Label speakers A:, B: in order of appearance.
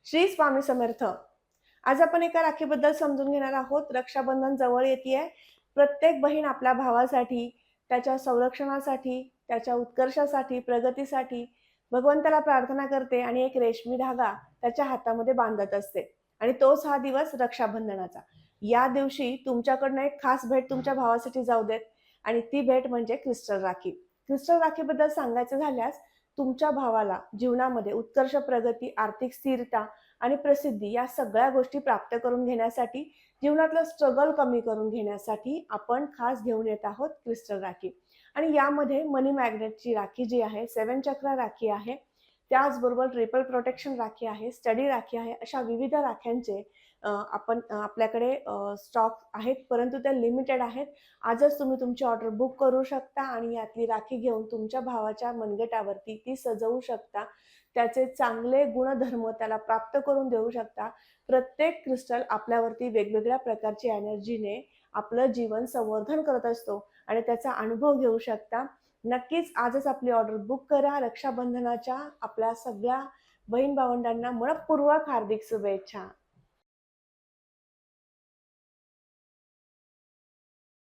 A: श्री स्वामी समर्थ. आज आपण एका राखीबद्दल समजून घेणार आहोत. रक्षाबंधन जवळ येतेय. प्रत्येक बहीण आपल्या भावासाठी, त्याच्या संरक्षणासाठी, त्याच्या उत्कर्षासाठी, प्रगतीसाठी भगवंताला प्रार्थना करते आणि एक रेशमी धागा त्याच्या हातामध्ये बांधत असते. आणि तोच हा दिवस रक्षाबंधनाचा. या दिवशी तुमच्याकडनं एक खास भेट तुमच्या भावासाठी जाऊ देत आणि ती भेट म्हणजे क्रिस्टल राखी. क्रिस्टल राखीबद्दल सांगायचं झाल्यास तुमच्या भावाला जीवनामध्ये उत्कर्ष, प्रगती, आर्थिक स्थिरता आणि प्रसिद्धी या सगळ्या गोष्टी प्राप्त करून घेण्यासाठी, जीवनातलं स्ट्रगल कमी करून घेण्यासाठी आपण खास घेऊन येत आहोत क्रिस्टल राखी. आणि यामध्ये मनी मॅग्नेटची राखी जी आहे, 7 चक्र राखी आहे, त्याचबरोबर ट्रिपल प्रोटेक्शन राखी आहे, स्टडी राखी आहे, अशा विविध राख्यांचे आपल्याकडे स्टॉक आहेत, परंतु त्या लिमिटेड आहेत. आजच तुम्ही तुमची ऑर्डर बुक करू शकता आणि यातली राखी घेऊन तुमच्या भावाच्या मनगटावरती ती सजवू शकता. त्याचे चांगले गुणधर्म त्याला प्राप्त करून देऊ शकता. प्रत्येक क्रिस्टल आपल्यावरती वेगवेगळ्या प्रकारची एनर्जीने आपलं जीवन संवर्धन करत असतो आणि त्याचा अनुभव घेऊ शकता. नक्कीच आजच आपली ऑर्डर बुक करा. रक्षाबंधनाच्या आपल्या सगळ्या बहीण भावंडांना मनःपूर्वक हार्दिक शुभेच्छा.